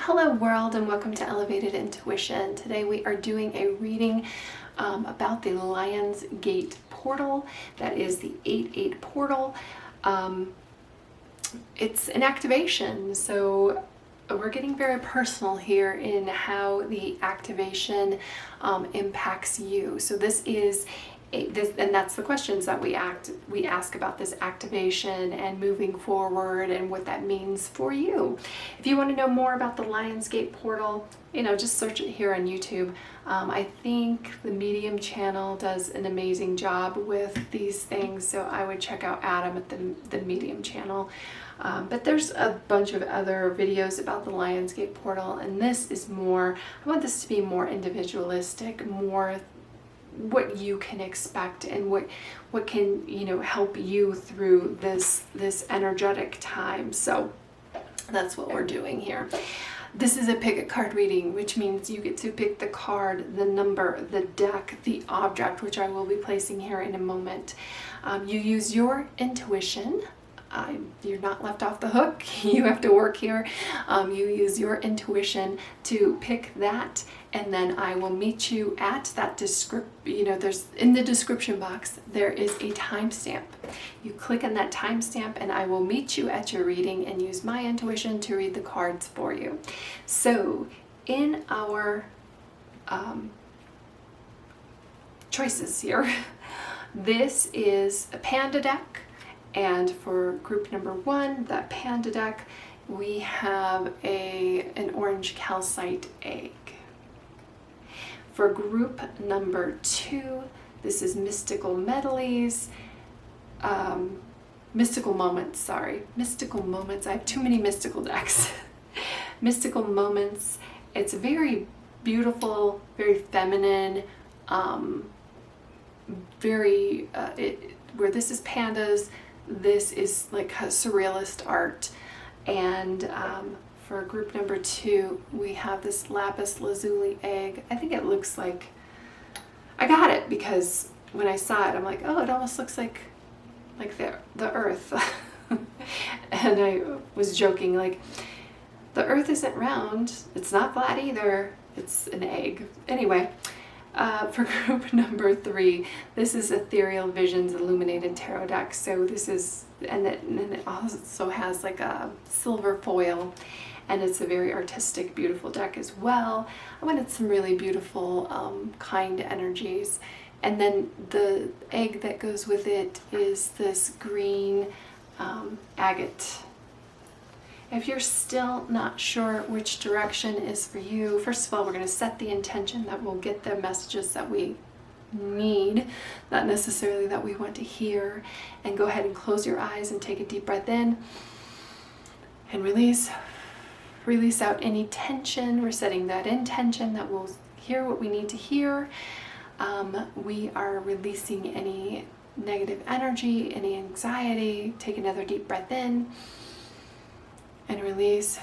Hello world, and welcome to Elevated Intuition. Today we are doing a reading about the Lion's Gate portal. That is the 8/8 portal. It's an activation, so we're getting very personal here in how the activation impacts you. So this is and that's the questions that we ask about this activation and moving forward and what that means for you. If you want to know more about the Lion's Gate portal, just search it here on YouTube. I think the Medium channel does an amazing job with these things, so I would check out Adam at the Medium channel. But there's a bunch of other videos about the Lion's Gate portal, and this is more, I want this to be more individualistic, more what you can expect and what can help you through this energetic time. So that's what we're doing here. This is a pick a card reading, which means you get to pick the card, the number, the deck, the object, which I will be placing here in a moment. You use your intuition. You're not left off the hook. You have to work here. You use your intuition to pick that, and then I will meet you at that there's in the description box there is a timestamp. You click on that timestamp and I will meet you at your reading and use my intuition to read the cards for you. So in our choices here, this is a panda deck. And for group number 1, that panda deck, we have an orange calcite egg. For group number 2, this is mystical medleys, mystical moments, mystical moments. I have too many mystical decks. Mystical moments. It's very beautiful, very feminine, where this is pandas, this is like surrealist art. And for group number 2, we have this Lapis Lazuli egg. I think it looks like, I got it because when I saw it, I'm like, oh, it almost looks like the earth. And I was joking, like, the earth isn't round, it's not flat either, it's an egg. Anyway, for group number 3, this is Ethereal Visions Illuminated Tarot deck. So this is, and it also has like a silver foil, and it's a very artistic, beautiful deck as well. I wanted some really beautiful, kind energies. And then the egg that goes with it is this green agate. If you're still not sure which direction is for you, first of all, we're going to set the intention that we'll get the messages that we need, not necessarily that we want to hear. And go ahead and close your eyes and take a deep breath in and release. Release out any tension. We're setting that intention that we'll hear what we need to hear. We are releasing any negative energy, any anxiety. Take another deep breath in. And release.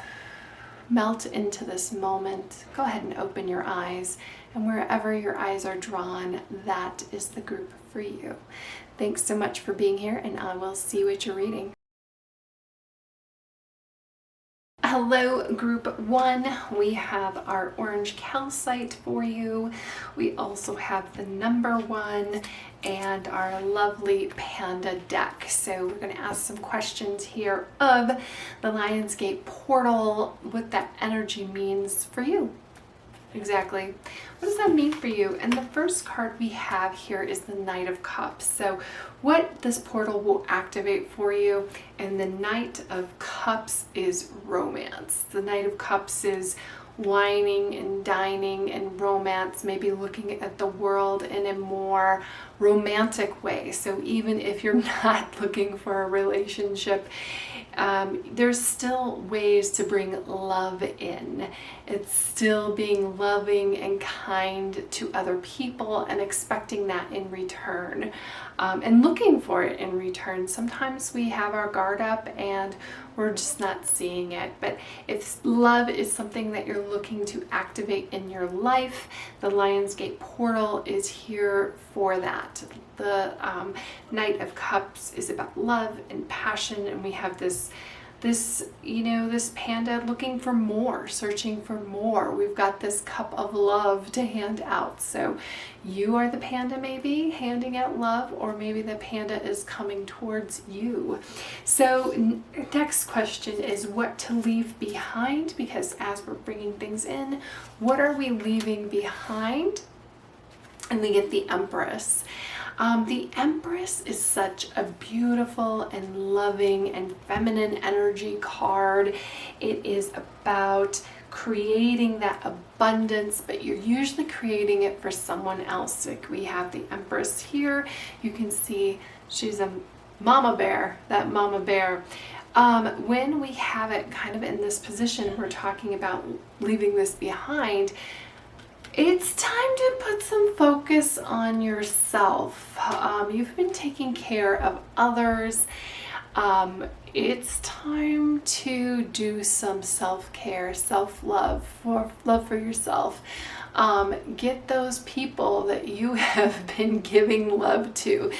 Melt into this moment. Go ahead and open your eyes, and wherever your eyes are drawn, that is the group for you. Thanks so much for being here, and I will see you at your reading. Hello group 1, we have our orange calcite for you. We also have the number 1 and our lovely panda deck. So we're going to ask some questions here of the Lion's Gate portal, what that energy means for you. Exactly. What does that mean for you? And the first card we have here is the Knight of Cups. So what this portal will activate for you, and the Knight of Cups is romance. The Knight of Cups is wining and dining and romance, maybe looking at the world in a more romantic way. So even if you're not looking for a relationship, there's still ways to bring love in. It's still being loving and kind to other people and expecting that in return, and looking for it in return. Sometimes we have our guard up and we're just not seeing it. But if love is something that you're looking to activate in your life, the Lion's Gate portal is here for that. The Knight of Cups is about love and passion, and we have this this, this panda looking for more, searching for more. We've got this cup of love to hand out. So you are the panda maybe handing out love, or maybe the panda is coming towards you. So next question is what to leave behind, because as we're bringing things in, what are we leaving behind? And we get the Empress. The Empress is such a beautiful and loving and feminine energy card. It is about creating that abundance, but you're usually creating it for someone else. Like we have the Empress here. You can see she's a mama bear, that mama bear. When we have it kind of in this position, we're talking about leaving this behind. It's time to put some focus on yourself. You've been taking care of others. It's time to do some self-care, self-love, love for yourself. Get those people that you have been giving love to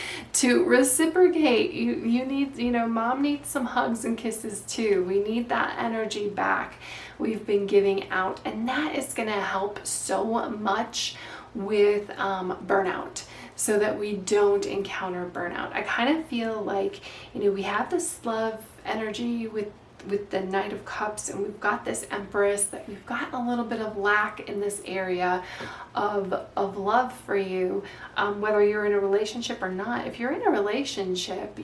reciprocate. You need, mom needs some hugs and kisses too. We need that energy back we've been giving out, and that is going to help so much with burnout, so that we don't encounter burnout. I kind of feel like, we have this love energy with the Knight of Cups, and we've got this Empress, that we've got a little bit of lack in this area of love for you, whether you're in a relationship or not. If you're in a relationship,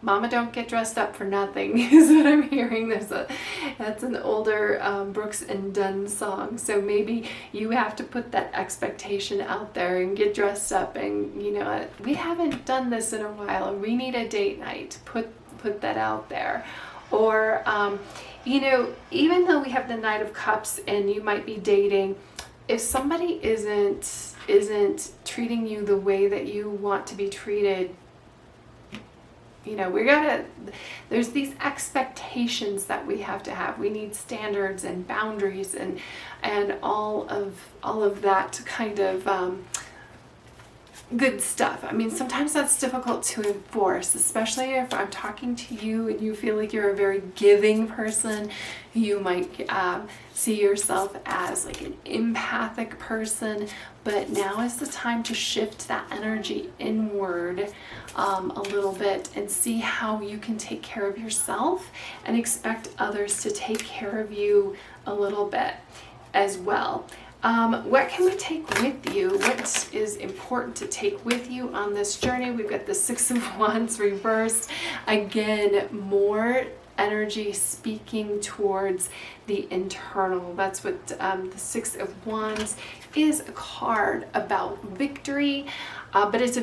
Mama don't get dressed up for nothing is what I'm hearing. That's an older Brooks and Dunn song. So maybe you have to put that expectation out there and get dressed up, and we haven't done this in a while and we need a date night. Put that out there. Or even though we have the Knight of Cups and you might be dating, if somebody isn't treating you the way that you want to be treated, there's these expectations that we have to have. We need standards and boundaries and all of that kind of good stuff. I mean, sometimes that's difficult to enforce, especially if I'm talking to you and you feel like you're a very giving person. You might see yourself as like an empathic person, but now is the time to shift that energy inward a little bit and see how you can take care of yourself and expect others to take care of you a little bit as well. What can we take with you? What is important to take with you on this journey? We've got the Six of Wands reversed. Again, more energy speaking towards the internal. That's what the Six of Wands is, a card about victory, but it's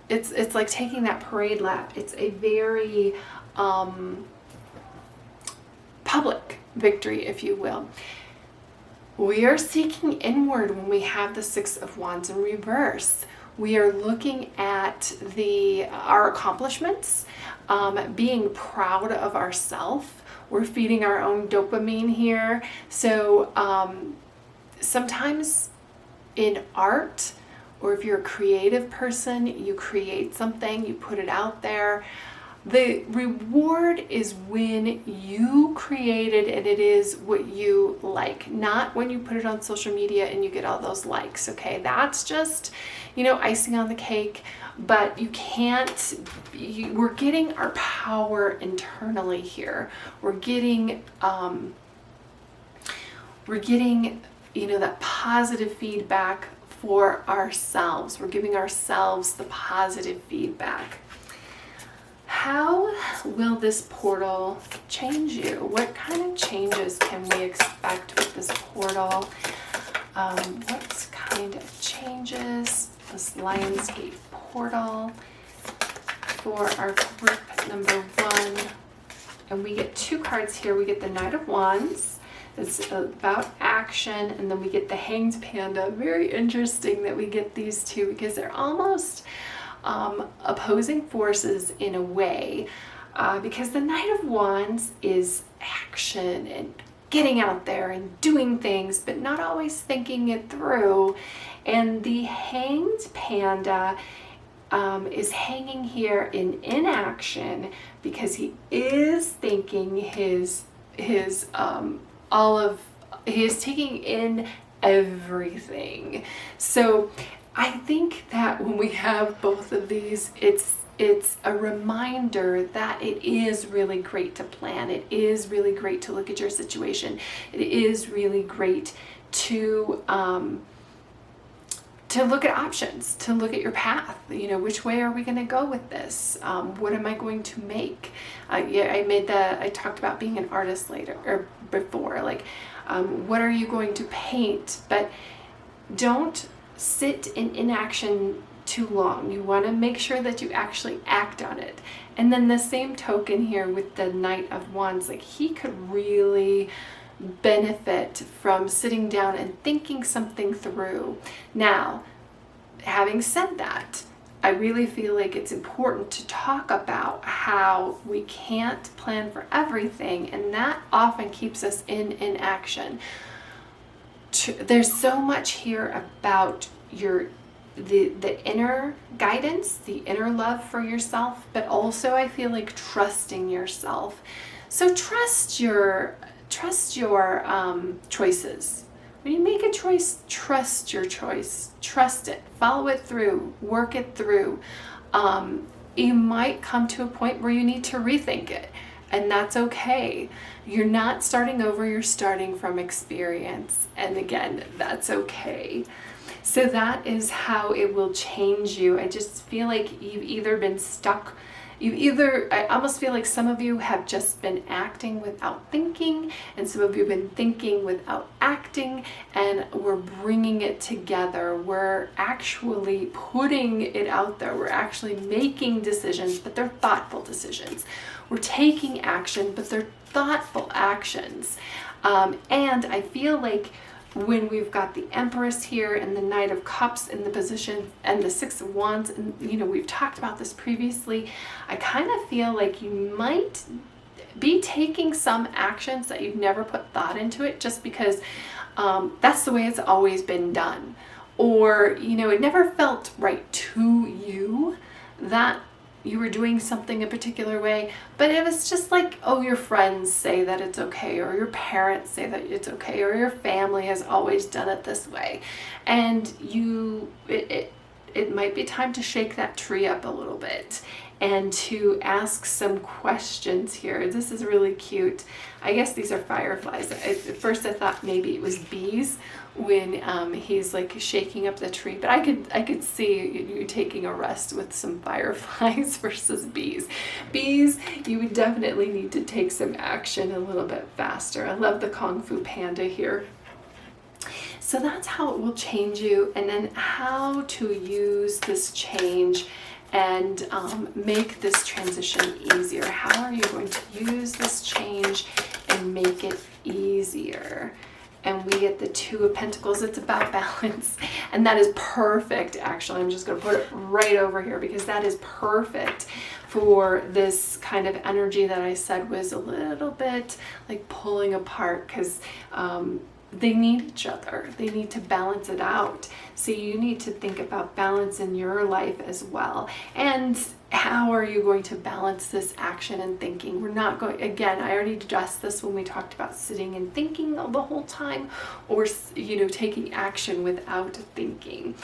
it's like taking that parade lap. It's a very public victory, if you will. We are seeking inward when we have the Six of Wands in reverse. We are looking at our accomplishments, being proud of ourselves. We're feeding our own dopamine here. So sometimes in art, or if you're a creative person, you create something, you put it out there. The reward is when you create it and it is what you like, not when you put it on social media and you get all those likes, okay? That's just, icing on the cake, but you can't, we're getting our power internally here. We're getting, that positive feedback for ourselves. We're giving ourselves the positive feedback. How will this portal change you? What kind of changes can we expect with this portal? What kind of changes, this Lionsgate portal for our group number 1? And we get 2 cards here. We get the Knight of Wands. It's about action, and then we get the Hanged Panda. Very interesting that we get these two because they're almost opposing forces in a way, because the Knight of Wands is action and getting out there and doing things, but not always thinking it through. And the Hanged Panda is hanging here in inaction because he is thinking he is taking in everything. So I think that when we have both of these, it's a reminder that it is really great to plan. It is really great to look at your situation. It is really great to look at options, to look at your path. You know, which way are we going to go with this? What am I going to make? I talked about being an artist before. Like, what are you going to paint? But don't sit in inaction too long. You want to make sure that you actually act on it. And then the same token here with the Knight of Wands, like, he could really benefit from sitting down and thinking something through. Now, having said that, I really feel like it's important to talk about how we can't plan for everything, and that often keeps us in inaction. There's so much here about the inner guidance, the inner love for yourself, but also I feel like trusting yourself. So trust your choices. When you make a choice, trust your choice. Trust it. Follow it through. Work it through. You might come to a point where you need to rethink it, and that's okay. You're not starting over. You're starting from experience. And again, that's okay. So that is how it will change you. I just feel like you've either been stuck. I almost feel like some of you have just been acting without thinking, and some of you have been thinking without acting, and we're bringing it together. We're actually putting it out there. We're actually making decisions, but they're thoughtful decisions. We're taking action, but they're thoughtful actions. And I feel like when we've got the Empress here and the Knight of Cups in the position and the Six of Wands, and we've talked about this previously, I kind of feel like you might be taking some actions that you've never put thought into it just because that's the way it's always been done, or it never felt right to you that you were doing something a particular way, but it was just like, oh, your friends say that it's okay, or your parents say that it's okay, or your family has always done it this way, and it might be time to shake that tree up a little bit and to ask some questions here. This is really cute. I guess these are fireflies. At first I thought maybe it was bees when he's like shaking up the tree, but I could see you taking a rest with some fireflies versus bees. Bees, you would definitely need to take some action a little bit faster. I love the Kung Fu Panda here. So that's how it will change you, and then how to use this change and make this transition easier. How are you going to use this change and make it easier? And we get the Two of Pentacles. It's about balance, and that is perfect. Actually, I'm just going to put it right over here because that is perfect for this kind of energy that I said was a little bit like pulling apart, because they need each other. They need to balance it out. So you need to think about balance in your life as well. And how are you going to balance this action and thinking? We're not going, again, I already addressed this when we talked about sitting and thinking the whole time, or, taking action without thinking.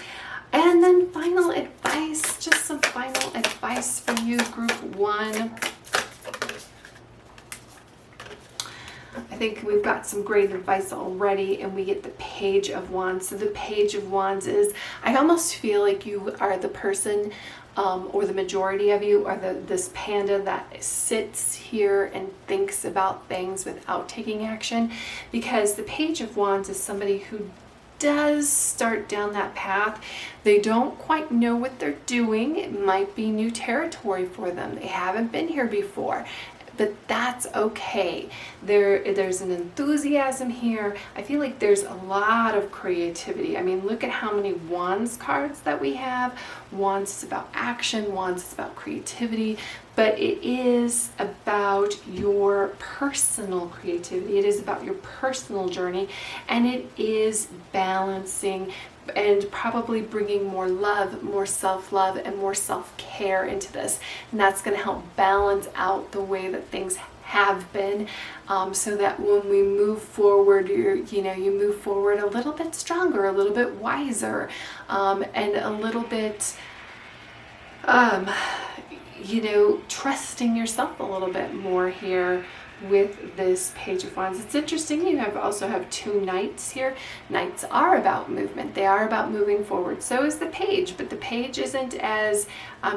And then final advice, just some final advice for you, group 1. I think we've got some great advice already, and we get the Page of Wands. So the Page of Wands is, I almost feel like you are the person, or the majority of you are this panda that sits here and thinks about things without taking action, because the Page of Wands is somebody who does start down that path. They don't quite know what they're doing. It might be new territory for them. They haven't been here before. But that's okay. There's an enthusiasm here. I feel like there's a lot of creativity. I mean, look at how many Wands cards that we have. Wands is about action. Wands is about creativity. But it is about your personal creativity. It is about your personal journey. And it is balancing and probably bringing more love, more self-love, and more self-care into this. And that's going to help balance out the way that things have been, so that when we move forward, you move forward a little bit stronger, a little bit wiser, and a little bit, trusting yourself a little bit more here with this Page of Wands. It's interesting, you also have two Knights here. Knights are about movement. They are about moving forward. So is the Page, but the Page isn't as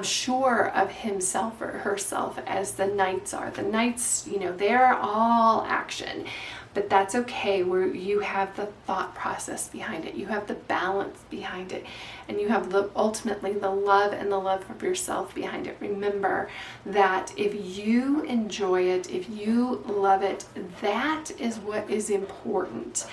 sure of himself or herself as the Knights are. The Knights, they're all action. But that's okay, where you have the thought process behind it, you have the balance behind it, and you have ultimately the love and the love of yourself behind it. Remember that if you enjoy it, if you love it, that is what is important.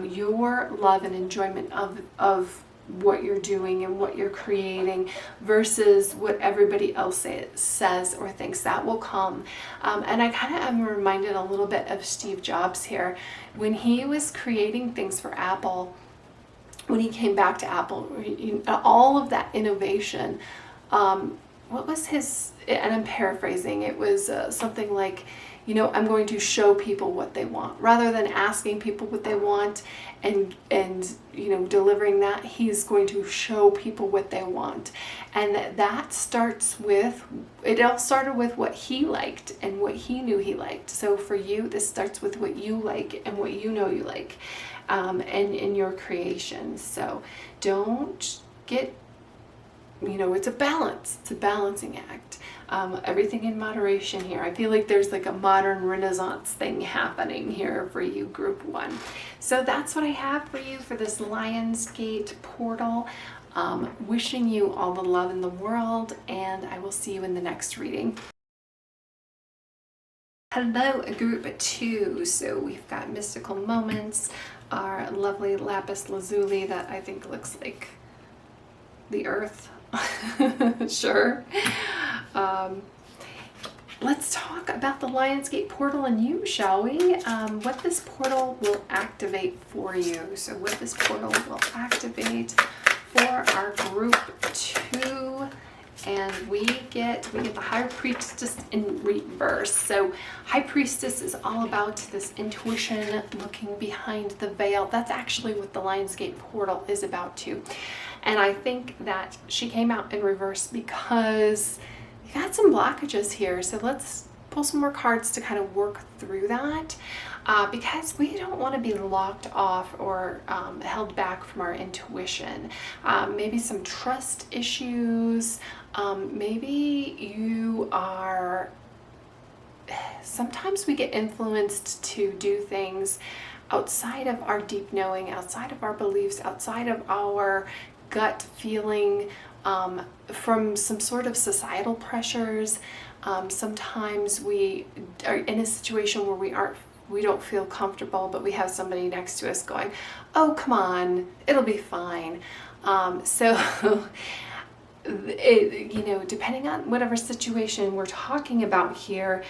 Your love and enjoyment of what you're doing and what you're creating versus what everybody else says or thinks. That will come. And I kind of am reminded a little bit of Steve Jobs here. When he was creating things for Apple, when he came back to Apple, all of that innovation, what was his, and I'm paraphrasing, it was something like, I'm going to show people what they want. Rather than asking people what they want and delivering that, he's going to show people what they want. And that starts with, it all started with what he liked and what he knew he liked. So for you, this starts with what you like and what you know you like, and in your creations. So don't get, it's a balance. It's a balancing act. Everything in moderation here. I feel like there's like a modern Renaissance thing happening here for you, Group 1. So that's what I have for you for this Lionsgate portal. Wishing you all the love in the world, and I will see you in the next reading. Hello, Group 2. So we've got Mystical Moments, our lovely Lapis Lazuli that I think looks like the earth. Sure. Let's talk about the Lionsgate portal and you, shall we? What this portal will activate for you. So what this portal will activate for our Group 2. And we get the High Priestess in reverse. So High Priestess is all about this intuition, looking behind the veil. That's actually what the Lionsgate portal is about too. And I think that she came out in reverse because you got some blockages here. So let's pull some more cards to kind of work through that, because we don't want to be locked off or held back from our intuition. Maybe some trust issues. Maybe you are, sometimes we get influenced to do things outside of our deep knowing, outside of our beliefs, outside of our gut feeling, from some sort of societal pressures. Sometimes we are in a situation where we don't feel comfortable, but we have somebody next to us going, oh, come on, it'll be fine. Depending on whatever situation we're talking about here,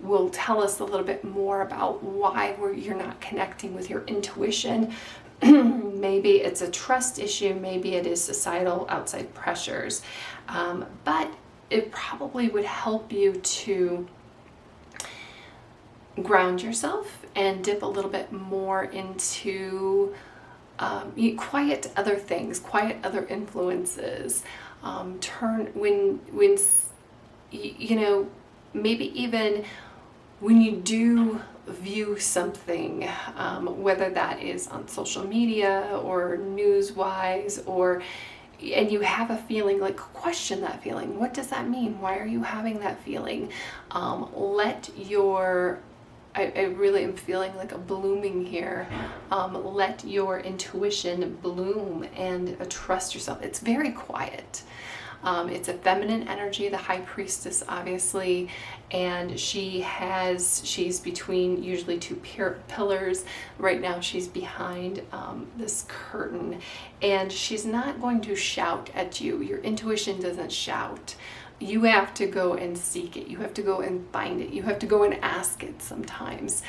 will tell us a little bit more about why you're not connecting with your intuition. Maybe it's a trust issue, maybe it is societal outside pressures, but it probably would help you to ground yourself and dip a little bit more into quiet other things, quiet other influences. Maybe even when you do view something, whether that is on social media or news-wise, and you have a feeling, like, question that feeling. What does that mean? Why are you having that feeling? I really am feeling like a blooming here. Let your intuition bloom and trust yourself. It's very quiet. It's a feminine energy, the High Priestess, obviously, and she's between usually two pillars. Right now she's behind this curtain, and she's not going to shout at you. Your intuition doesn't shout. You have to go and seek it. You have to go and find it. You have to go and ask it sometimes.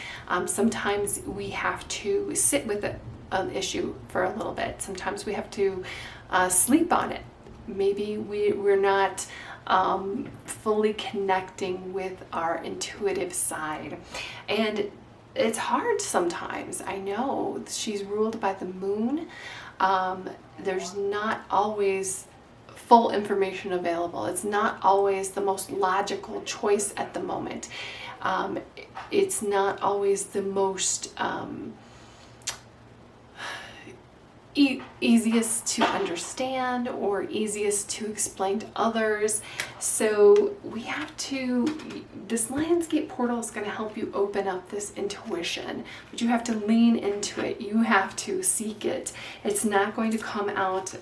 Sometimes we have to sit with it an issue for a little bit. Sometimes we have to sleep on it. Maybe we're not fully connecting with our intuitive side. And it's hard sometimes. I know she's ruled by the moon. There's not always full information available. It's not always the most logical choice at the moment. It's not always the most easiest to understand or easiest to explain to others. So we have to, this Lionsgate portal is going to help you open up this intuition, but you have to lean into it. You have to seek it. It's not going to come out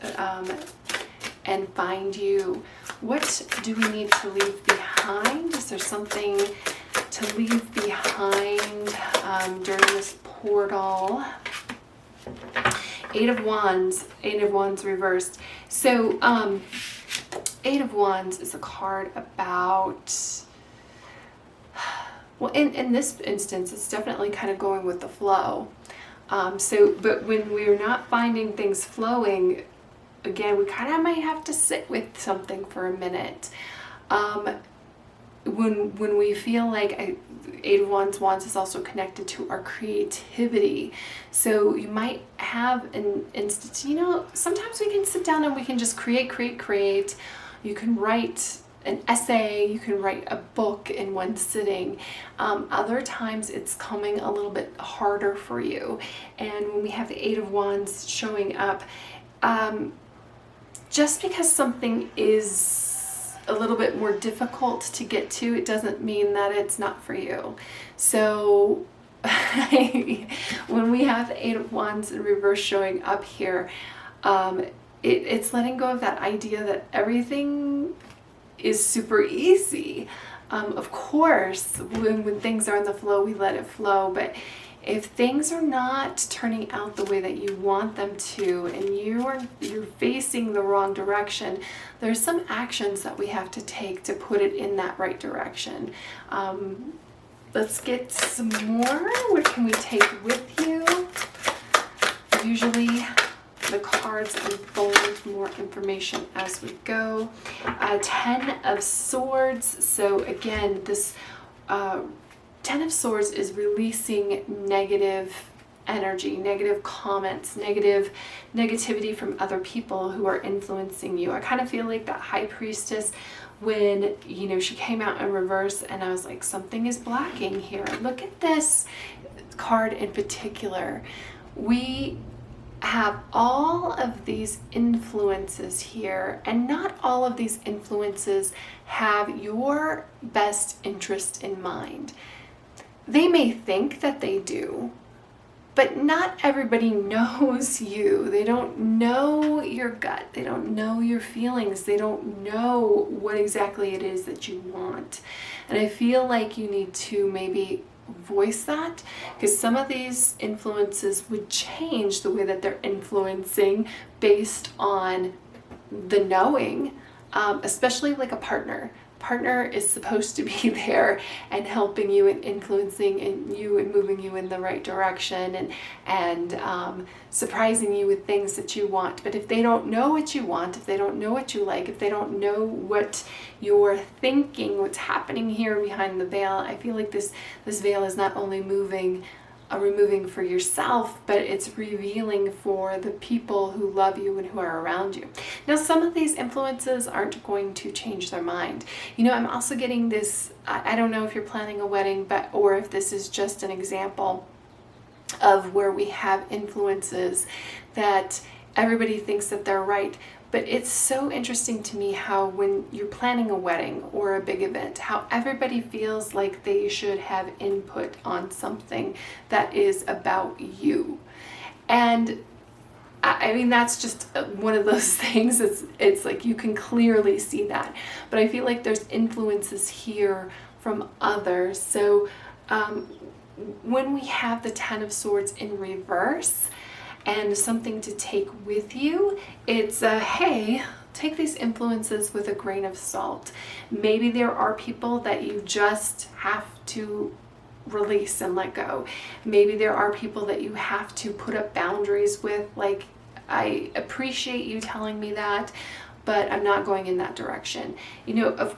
and find you. What do we need to leave behind? Is there something to leave behind during this portal? Eight of Wands reversed. So, Eight of Wands is a card about, well, in this instance, it's definitely kind of going with the flow. But when we're not finding things flowing, again, we kind of might have to sit with something for a minute. When we feel like Eight of Wands is also connected to our creativity. So you might have an instance, sometimes we can sit down and we can just create. You can write an essay, you can write a book in one sitting. Other times it's coming a little bit harder for you. And when we have the Eight of Wands showing up, just because something is a little bit more difficult to get to, it doesn't mean that it's not for you. So when we have the Eight of Wands in reverse showing up here, it's letting go of that idea that everything is super easy. Of course, when things are in the flow, we let it flow, but if things are not turning out the way that you want them to, and you're facing the wrong direction, there's some actions that we have to take to put it in that right direction. Let's get some more. What can we take with you? Usually the cards unfold more information as we go. 10 of Swords. So again, this 10 of Swords is releasing negative energy, negative comments, negativity from other people who are influencing you. I kind of feel like that High Priestess when, she came out in reverse, and I was like, something is blocking here. Look at this card in particular. We have all of these influences here, and not all of these influences have your best interest in mind. They may think that they do, but not everybody knows you. They don't know your gut. They don't know your feelings. They don't know what exactly it is that you want. And I feel like you need to maybe voice that, because some of these influences would change the way that they're influencing based on the knowing, especially like a partner. Partner is supposed to be there and helping you and influencing you and moving you in the right direction and surprising you with things that you want. But if they don't know what you want, if they don't know what you like, if they don't know what you're thinking, what's happening here behind the veil, I feel like this veil is not only removing for yourself, but it's revealing for the people who love you and who are around you. Now, some of these influences aren't going to change their mind. I'm also getting this, I don't know if you're planning a wedding, or if this is just an example of where we have influences that everybody thinks that they're right. But it's so interesting to me how when you're planning a wedding or a big event, how everybody feels like they should have input on something that is about you. And I mean, that's just one of those things. It's like you can clearly see that. But I feel like there's influences here from others. So when we have the 10 of Swords in reverse, and something to take with you, it's hey, take these influences with a grain of salt. Maybe there are people that you just have to release and let go. Maybe there are people that you have to put up boundaries with, like, I appreciate you telling me that, but I'm not going in that direction. You know,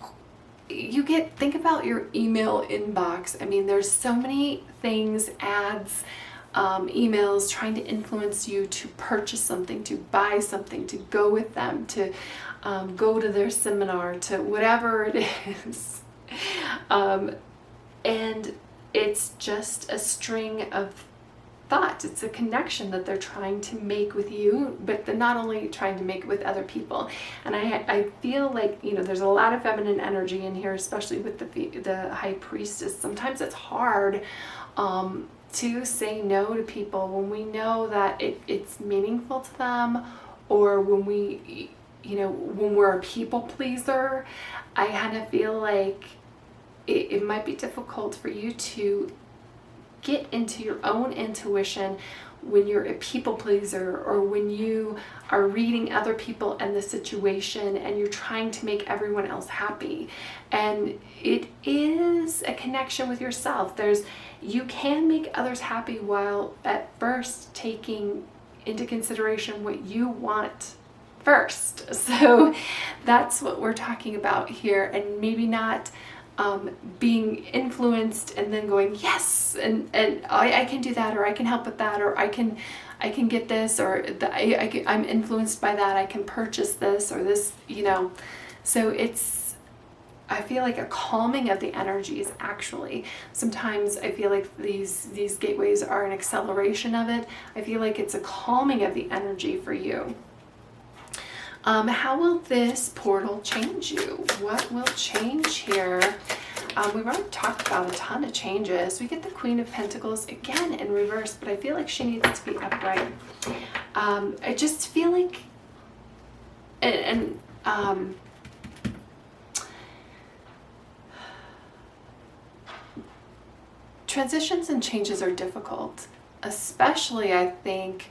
think about your email inbox. I mean, there's so many things, ads, emails trying to influence you to purchase something, to buy something, to go with them, to go to their seminar, to whatever it is. And it's just a string of thoughts. It's a connection that they're trying to make with you, but they're not only trying to make it with other people. And I feel like, you know, there's a lot of feminine energy in here, especially with the High Priestess. Sometimes it's hard to say no to people when we know that it's meaningful to them, or when when we're a people pleaser. I kind of feel like it might be difficult for you to get into your own intuition when you're a people pleaser, or when you are reading other people and the situation and you're trying to make everyone else happy. And it is a connection with yourself. You can make others happy while at first taking into consideration what you want first. So that's what we're talking about here, and maybe not being influenced and then going, yes, and I can do that, or I can help with that, or I can get this, or I'm influenced by that, I can purchase this or this, you know. So I feel like a calming of the energies. Actually, sometimes I feel like these gateways are an acceleration of it. I feel like it's a calming of the energy for you. How will this portal change you? What will change here? We've already talked about a ton of changes. We get the Queen of Pentacles again in reverse, but I feel like she needs to be upright. I just feel like, transitions and changes are difficult, especially, I think,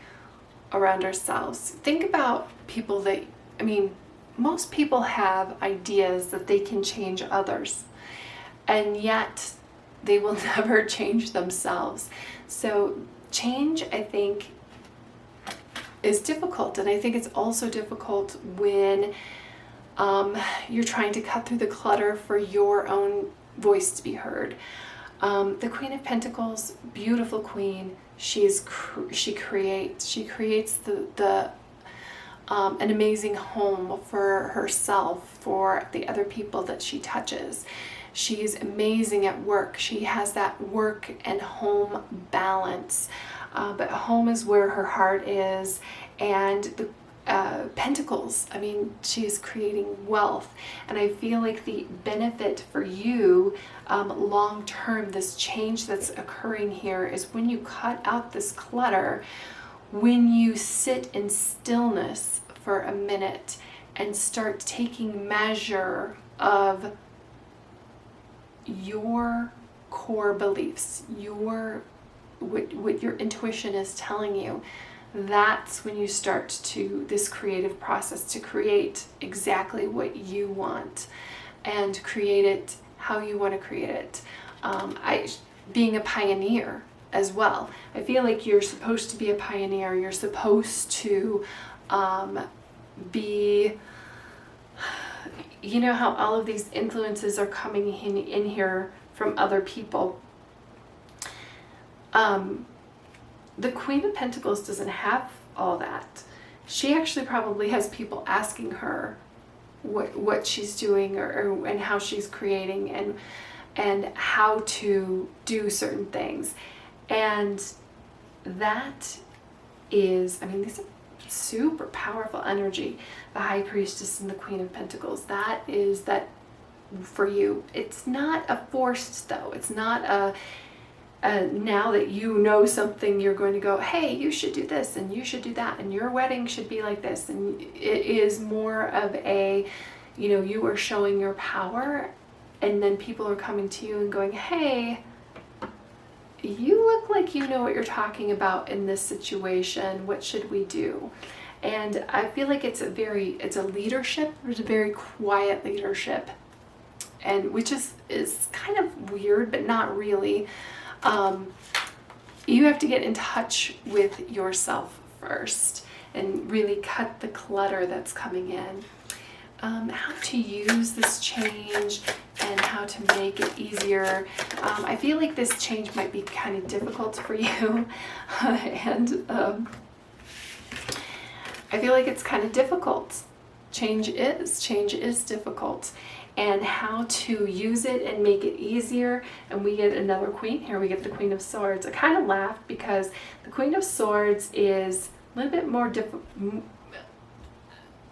around ourselves. Think about people that, I mean, most people have ideas that they can change others, and yet they will never change themselves. So change, I think, is difficult. And I think it's also difficult when you're trying to cut through the clutter for your own voice to be heard. The Queen of Pentacles, beautiful queen. She creates an amazing home for herself, for the other people that she touches. She's amazing at work. She has that work and home balance. But home is where her heart is. And the Pentacles, I mean, she's creating wealth. And I feel like the benefit for you long term, this change that's occurring here, is when you cut out this clutter, when you sit in stillness for a minute and start taking measure of your core beliefs, what your intuition is telling you. That's when you start this creative process to create exactly what you want, and create it how you want to create it. Being a pioneer as well. I feel like you're supposed to be a pioneer. You're supposed to be, you know how all of these influences are coming in here from other people. The Queen of Pentacles doesn't have all that. She actually probably has people asking her what she's doing, and how she's creating, and how to do certain things. And that is, I mean, these are super powerful energy. The High Priestess and the Queen of Pentacles. That is that for you. It's not a forced, though. It's not a now that you know something, you're going to go, hey, you should do this and you should do that, and your wedding should be like this. And it is more of a, you are showing your power, and then people are coming to you and going, hey, you look like you know what you're talking about in this situation. What should we do? And I feel like it's a leadership. It's a very quiet leadership, and which is kind of weird, but not really. You have to get in touch with yourself first and really cut the clutter that's coming in. How to use this change and how to make it easier. I feel like this change might be kind of difficult for you and I feel like it's kind of difficult. Change is difficult, and how to use it and make it easier. And we get another queen here. We get the Queen of Swords. I kind of laughed because the Queen of Swords is a little bit more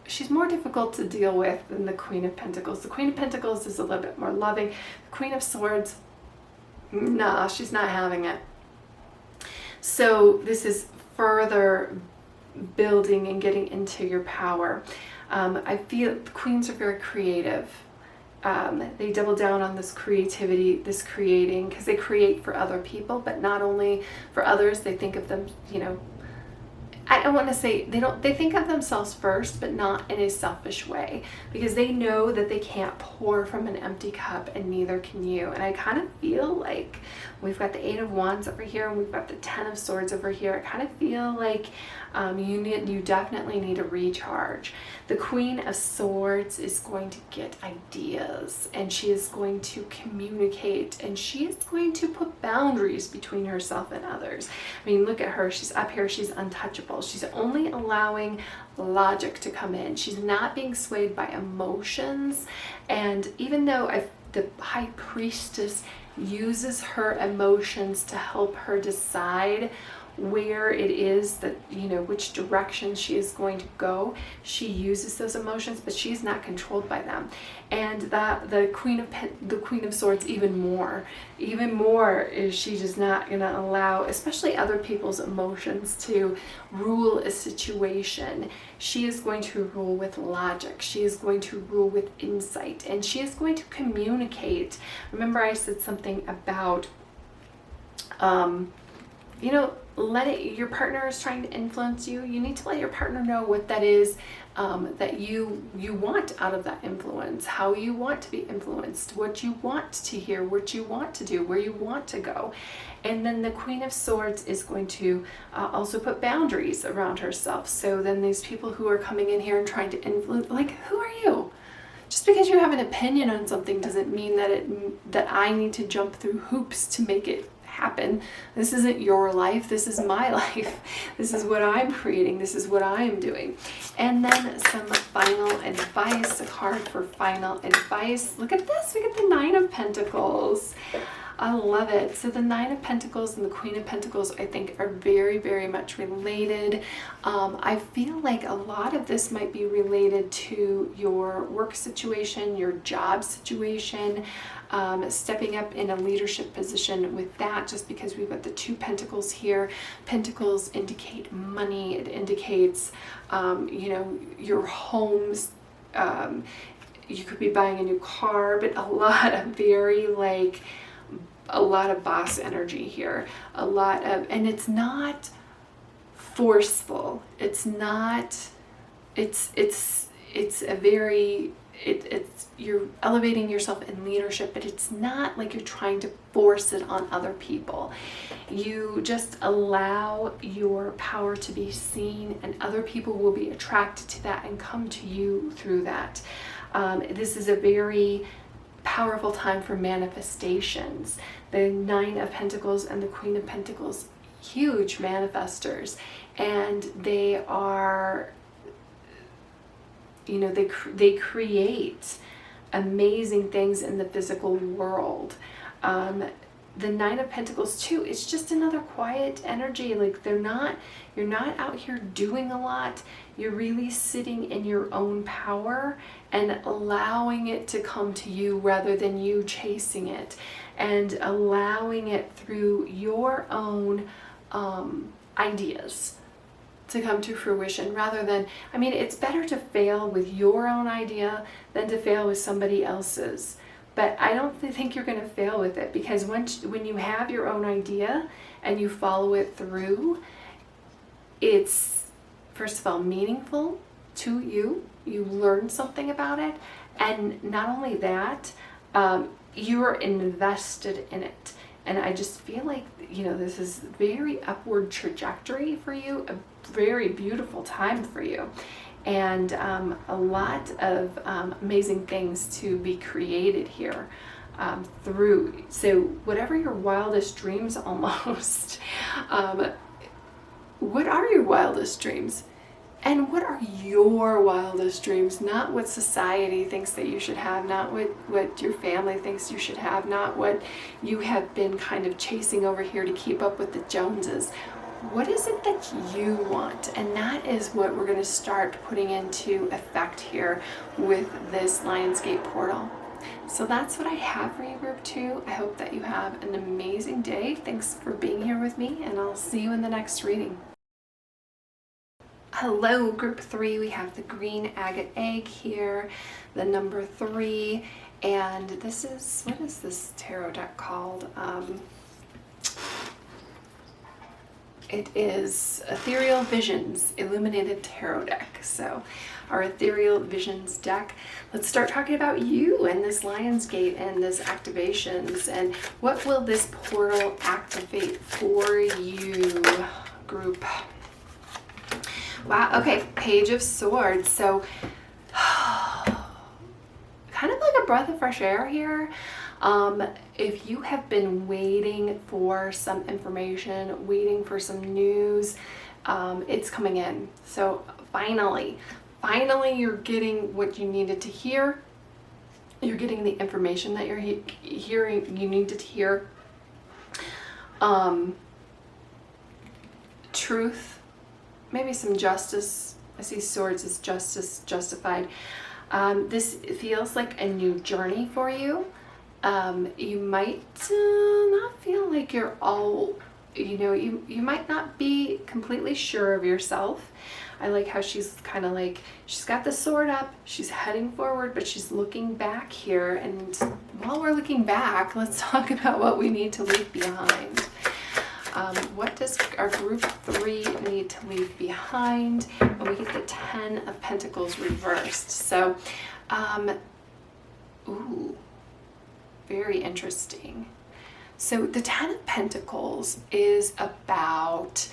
she's more difficult to deal with than the Queen of Pentacles. The Queen of Pentacles is a little bit more loving. The Queen of Swords, nah, she's not having it. So this is further building and getting into your power. I feel the queens are very creative. They double down on this creativity, this creating, because they create for other people, but not only for others. They think of them, you know, I don't want to say they think of themselves first, but not in a selfish way, because they know that they can't pour from an empty cup, and neither can you. And I kind of feel like we've got the Eight of Wands over here and we've got the Ten of Swords over here. I kind of feel like you definitely need a recharge. The Queen of Swords is going to get ideas, and she is going to communicate, and she is going to put boundaries between herself and others. I mean, look at her. She's up here. She's untouchable. She's only allowing logic to come in. She's not being swayed by emotions. And even though the High Priestess uses her emotions to help her decide where it is that, you know, which direction she is going to go, she uses those emotions, but she's not controlled by them. And the Queen of Swords even more is she just not going to allow, especially other people's emotions, to rule a situation. She is going to rule with logic. She is going to rule with insight, and she is going to communicate. Remember, I said something about you know, your partner is trying to influence you. You need to let your partner know what that is that you want out of that influence, how you want to be influenced, what you want to hear, what you want to do, where you want to go. And then the Queen of Swords is going to also put boundaries around herself. So then these people who are coming in here and trying to influence, like, who are you? Just because you have an opinion on something doesn't mean that I need to jump through hoops to make it happen. This isn't your life. This is my life. This is what I'm creating. This is what I'm doing. And then some final advice, a card for final advice. Look at this. We get the Nine of Pentacles. I love it. So the Nine of Pentacles and the Queen of Pentacles, I think, are very, very much related. I feel like a lot of this might be related to your work situation, your job situation, stepping up in a leadership position with that, just because we've got the Two Pentacles here. Pentacles indicate money. It indicates, you know, your homes. You could be buying a new car, but a lot of boss energy here, and it's not forceful. It's you're elevating yourself in leadership, but it's not like you're trying to force it on other people. You just allow your power to be seen, and other people will be attracted to that and come to you through that. This is a very powerful time for manifestations. The Nine of Pentacles and the Queen of Pentacles, huge manifestors, and they are, you know, they create amazing things in the physical world. The Nine of Pentacles too, it's just another quiet energy. Like, you're not out here doing a lot. You're really sitting in your own power and allowing it to come to you rather than you chasing it, and allowing it through your own ideas to come to fruition, rather than, I mean, it's better to fail with your own idea than to fail with somebody else's. But I don't think you're going to fail with it, because when you have your own idea and you follow it through, it's, first of all, meaningful to you. You learn something about it. And not only that, you're invested in it. And I just feel like, you know, this is very upward trajectory for you, a very beautiful time for you. And a lot of amazing things to be created here through. So whatever your wildest dreams almost, what are your wildest dreams? And what are your wildest dreams? Not what society thinks that you should have, not what your family thinks you should have, not what you have been kind of chasing over here to keep up with the Joneses. What is it that you want? And that is what we're going to start putting into effect here with this Lionsgate portal. So that's what I have for you, Group 2. I hope that you have an amazing day. Thanks for being here with me, and I'll see you in the next reading. Hello, Group 3. We have the green agate egg here, the number 3, and this is, what is this tarot deck called? It is Ethereal Visions Illuminated Tarot Deck. So our Ethereal Visions deck. Let's start talking about you and this Lionsgate and this activations, and what will this portal activate for you, Group? Wow, okay, Page of Swords. So kind of like a breath of fresh air here. If you have been waiting for some information, waiting for some news, it's coming in. So finally you're getting what you needed to hear. You're getting the information that you're hearing, you needed to hear. Truth, maybe some justice. I see swords as justice, justified. This feels like a new journey for you. You might not feel like you're all, you know, you might not be completely sure of yourself. I like how she's kind of like, she's got the sword up, she's heading forward, but she's looking back here. And while we're looking back, let's talk about what we need to leave behind. What does our Group 3 need to leave behind? And we get the 10 of Pentacles reversed. So, ooh, very interesting. So the 10 of Pentacles is about,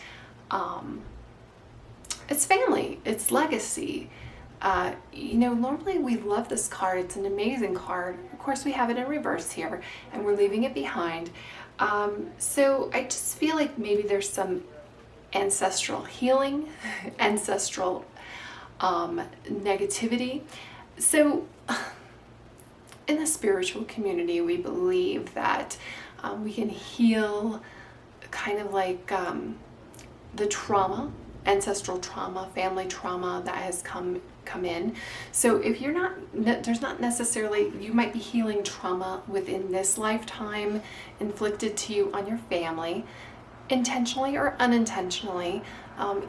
it's family, it's legacy. You know, normally we love this card. It's an amazing card. Of course, we have it in reverse here, and we're leaving it behind. So I just feel like maybe there's some ancestral healing, ancestral negativity. So in the spiritual community, we believe that we can heal kind of like the trauma, ancestral trauma, family trauma that has come in. So if you're not, there's not necessarily, you might be healing trauma within this lifetime inflicted to you on your family, intentionally or unintentionally.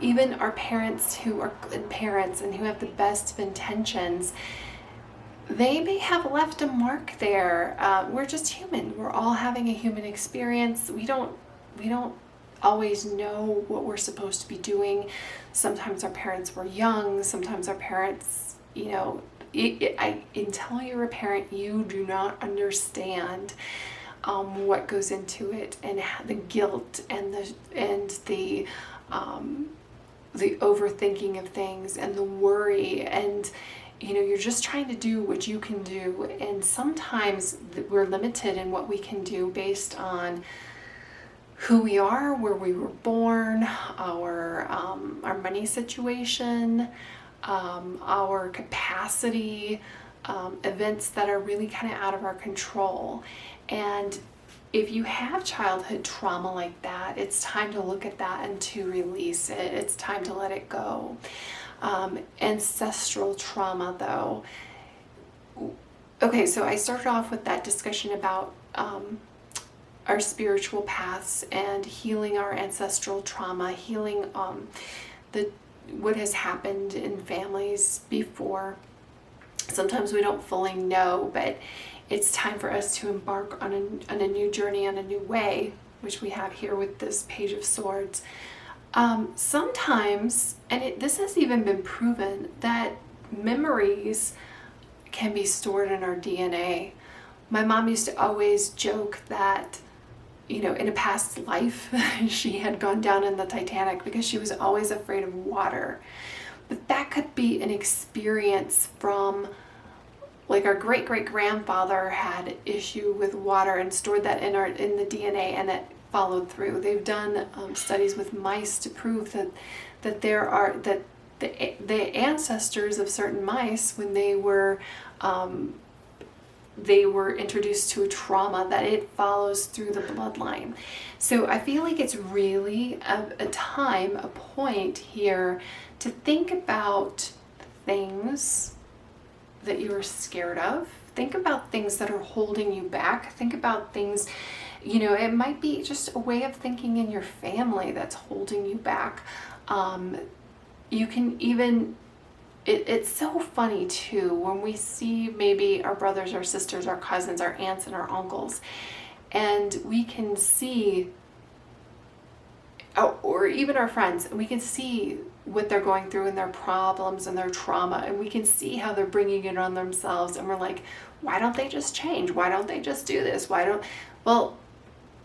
Even our parents who are good parents and who have the best of intentions, they may have left a mark there. We're just human. We're all having a human experience. We don't always know what we're supposed to be doing. Sometimes our parents were young. Sometimes our parents, you know, until you're a parent, you do not understand what goes into it, and the guilt and the overthinking of things and the worry, and you know, you're just trying to do what you can do, and sometimes we're limited in what we can do based on who we are, where we were born, our money situation, our capacity, events that are really kind of out of our control. And if you have childhood trauma like that, it's time to look at that and to release it. It's time to let it go. Ancestral trauma, though. Okay, so I started off with that discussion about our spiritual paths and healing our ancestral trauma, healing what has happened in families before. Sometimes we don't fully know, but it's time for us to embark on a new journey, on a new way, which we have here with this Page of Swords. Sometimes, and this has even been proven, that memories can be stored in our DNA. My mom used to always joke that you know, in a past life, she had gone down in the Titanic because she was always afraid of water. But that could be an experience from, like, our great-great-grandfather had issue with water and stored that in the DNA, and it followed through. They've done studies with mice to prove that the ancestors of certain mice, when they were introduced to a trauma, that it follows through the bloodline. So I feel like it's really a point here to think about things that you're scared of. Think about things that are holding you back. Think about things, you know, it might be just a way of thinking in your family that's holding you back. You can even, it's so funny too, when we see maybe our brothers, our sisters, our cousins, our aunts, and our uncles, and we can see, or even our friends, we can see what they're going through and their problems and their trauma, and we can see how they're bringing it on themselves, and we're like, why don't they just change? Why don't they just do this? Well,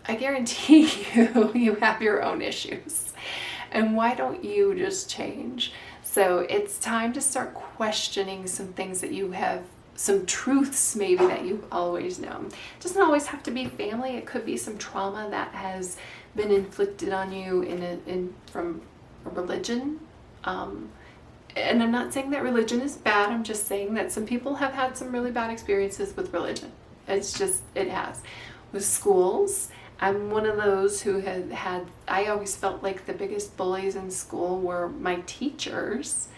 I guarantee you have your own issues, and why don't you just change? So it's time to start questioning some things that you have, some truths maybe that you've always known. It doesn't always have to be family. It could be some trauma that has been inflicted on you from a religion. And I'm not saying that religion is bad. I'm just saying that some people have had some really bad experiences with religion. It has. With schools, I'm one of those who I always felt like the biggest bullies in school were my teachers.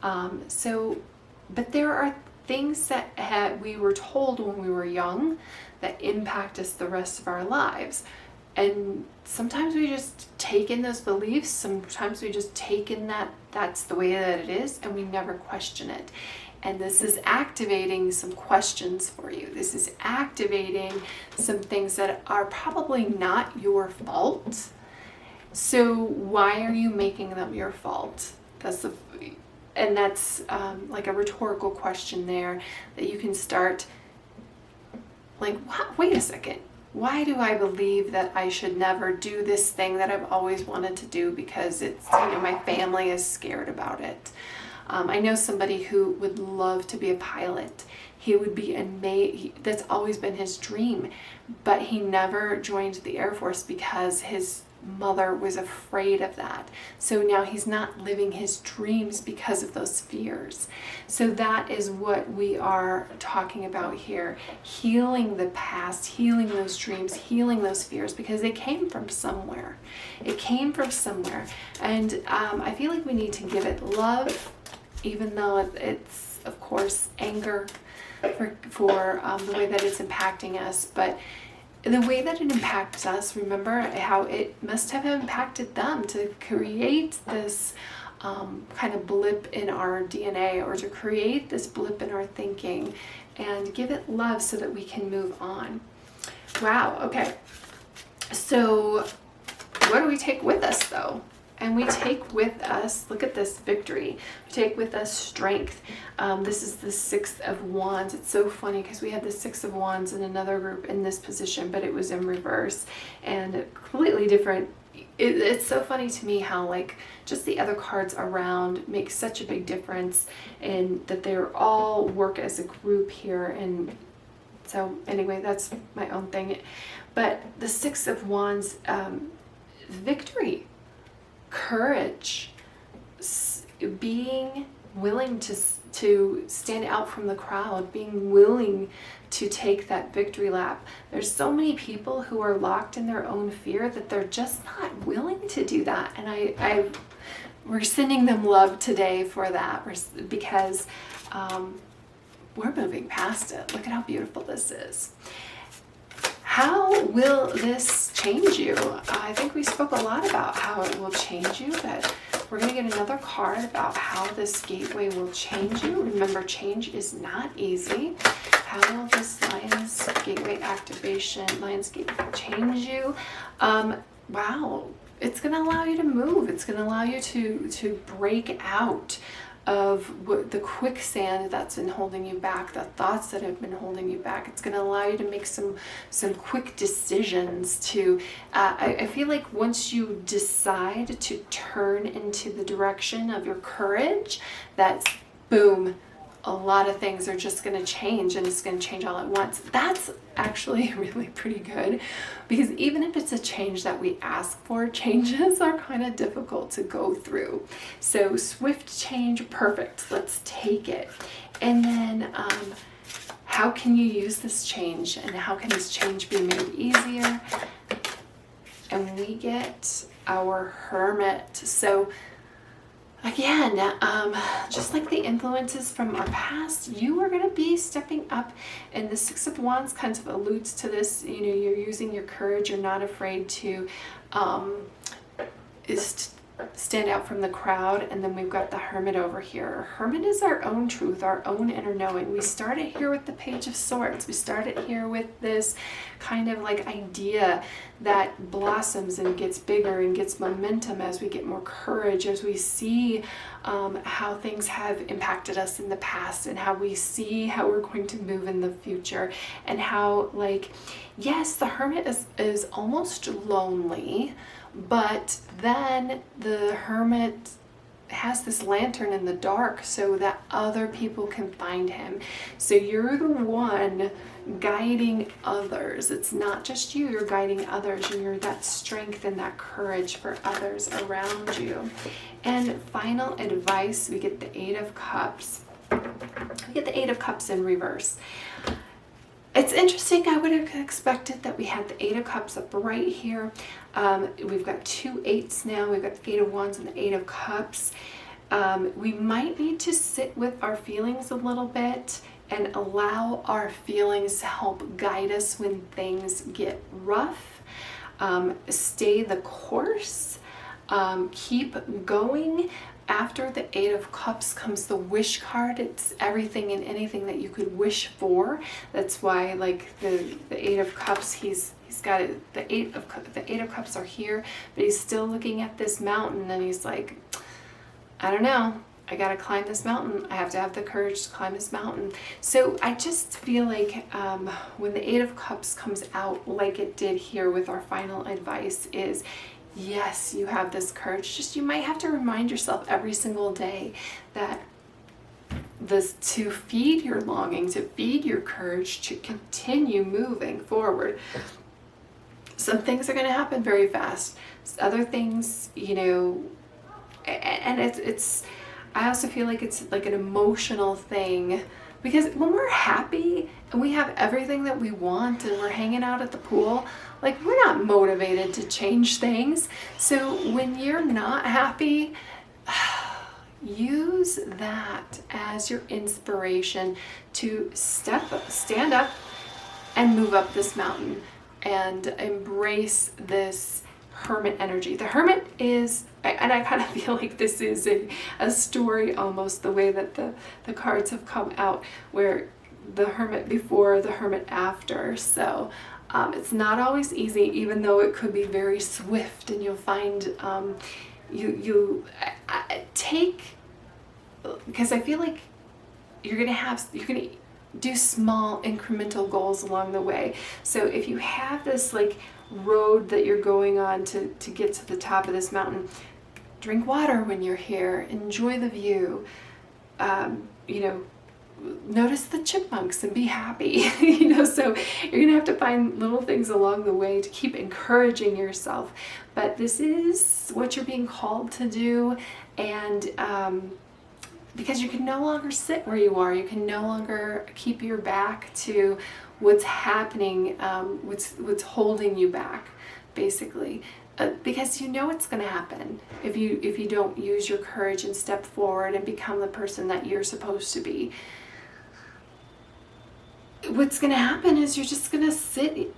But there are things that we were told when we were young that impact us the rest of our lives. And sometimes we just take in those beliefs, sometimes we just take in that's the way that it is, and we never question it. And this is activating some questions for you. This is activating some things that are probably not your fault. So why are you making them your fault? That's like a rhetorical question there that you can start like, wait a second. Why do I believe that I should never do this thing that I've always wanted to do because it's, you know, my family is scared about it? I know somebody who would love to be a pilot. He would be amazing. That's always been his dream, but he never joined the Air Force because his mother was afraid of that. So now he's not living his dreams because of those fears. So that is what we are talking about here. Healing the past, healing those dreams, healing those fears, because they came from somewhere. It came from somewhere. And I feel like we need to give it love, even though it's, of course, anger for the way that it's impacting us. But the way that it impacts us, remember how it must have impacted them to create this kind of blip in our DNA, or to create this blip in our thinking, and give it love so that we can move on. Wow, okay. So what do we take with us though? And we take with us, look at this, victory. We take with us strength. This is the Six of Wands. It's so funny because we had the Six of Wands in another group in this position, but it was in reverse and completely different. It's so funny to me how like just the other cards around make such a big difference, and that they're all work as a group here. And so anyway, that's my own thing. But the Six of Wands, victory, courage, being willing to stand out from the crowd, being willing to take that victory lap. There's so many people who are locked in their own fear that they're just not willing to do that. And we're sending them love today for that, because we're moving past it. Look at how beautiful this is. How will this change you? I think we spoke a lot about how it will change you, but we're going to get another card about how this gateway will change you. Remember, change is not easy. How will this Lion's Gateway activation, Lion's Gateway, change you? Wow, it's going to allow you to move. It's going to allow you to break out of what the quicksand that's been holding you back, the thoughts that have been holding you back. It's going to allow you to make some quick decisions to, I feel like once you decide to turn into the direction of your courage, that's boom, a lot of things are just going to change, and it's going to change all at once. That's actually really pretty good, because even if it's a change that we ask for, changes are kind of difficult to go through. So swift change, perfect. Let's take it. And then how can you use this change, and how can this change be made easier? And we get our Hermit. So again, just like the influences from our past, you are going to be stepping up, and the Six of Wands kind of alludes to this. You know, you're using your courage. You're not afraid to stand out from the crowd. And then we've got the Hermit over here. Hermit is our own truth, our own inner knowing. We started here with the Page of Swords. We started here with this kind of like idea that blossoms and gets bigger and gets momentum as we get more courage, as we see how things have impacted us in the past, and how we see how we're going to move in the future, and how, like, yes, the Hermit is almost lonely, but then the Hermit has this lantern in the dark so that other people can find him. So you're the one guiding others. It's not just you, you're guiding others, and you're that strength and that courage for others around you. And final advice, we get the Eight of Cups. We get the Eight of Cups in reverse. It's interesting. I would have expected that we had the Eight of Cups up right here. We've got two eights now. We've got the Eight of Wands and the Eight of Cups. We might need to sit with our feelings a little bit and allow our feelings to help guide us when things get rough. Stay the course. Keep going. After the Eight of Cups comes the Wish card. It's everything and anything that you could wish for. That's why, like, the Eight of Cups, he's got it. The Eight of Cups are here, but he's still looking at this mountain, and he's like, I don't know. I gotta climb this mountain. I have to have the courage to climb this mountain. So I just feel like when the Eight of Cups comes out, like it did here with our final advice, is yes, you have this courage. Just, you might have to remind yourself every single day that to feed your longing, to feed your courage, to continue moving forward. Some things are going to happen very fast. Other things, you know, and it's I also feel like it's like an emotional thing, because when we're happy and we have everything that we want and we're hanging out at the pool, like, we're not motivated to change things. So when you're not happy, use that as your inspiration to stand up and move up this mountain and embrace this Hermit energy. The Hermit is, and I kind of feel like this is a story almost, the way that the cards have come out, where the Hermit before, the Hermit after. So it's not always easy, even though it could be very swift, and you'll find you take, because I feel like you're gonna do small incremental goals along the way. So if you have this like road that you're going on to get to the top of this mountain, drink water when you're here, enjoy the view, you know, notice the chipmunks and be happy. You know, so you're gonna have to find little things along the way to keep encouraging yourself. But this is what you're being called to do, and because you can no longer sit where you are, you can no longer keep your back to what's happening, what's holding you back, basically. Because you know it's going to happen if you don't use your courage and step forward and become the person that you're supposed to be. What's going to happen is you're just going to sit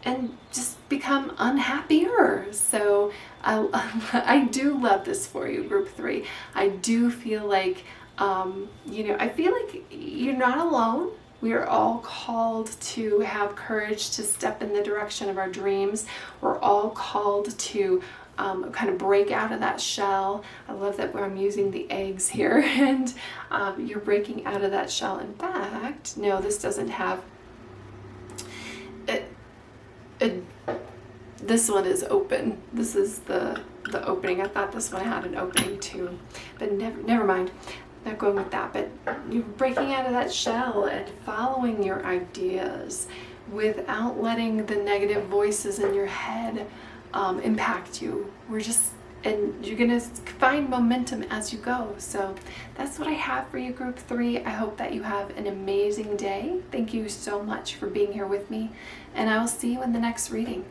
and just become unhappier. So I do love this for you, Group 3. I do feel like, you know, I feel like you're not alone. We are all called to have courage to step in the direction of our dreams. We're all called to kind of break out of that shell. I love that I'm using the eggs here, and you're breaking out of that shell. In fact, no, this doesn't have it. This one is open. This is the opening. I thought this one had an opening too, but never mind. Not going with that, but you're breaking out of that shell and following your ideas without letting the negative voices in your head impact you. And you're gonna find momentum as you go. So that's what I have for you, group 3. I hope that you have an amazing day. Thank you so much for being here with me, and I will see you in the next reading.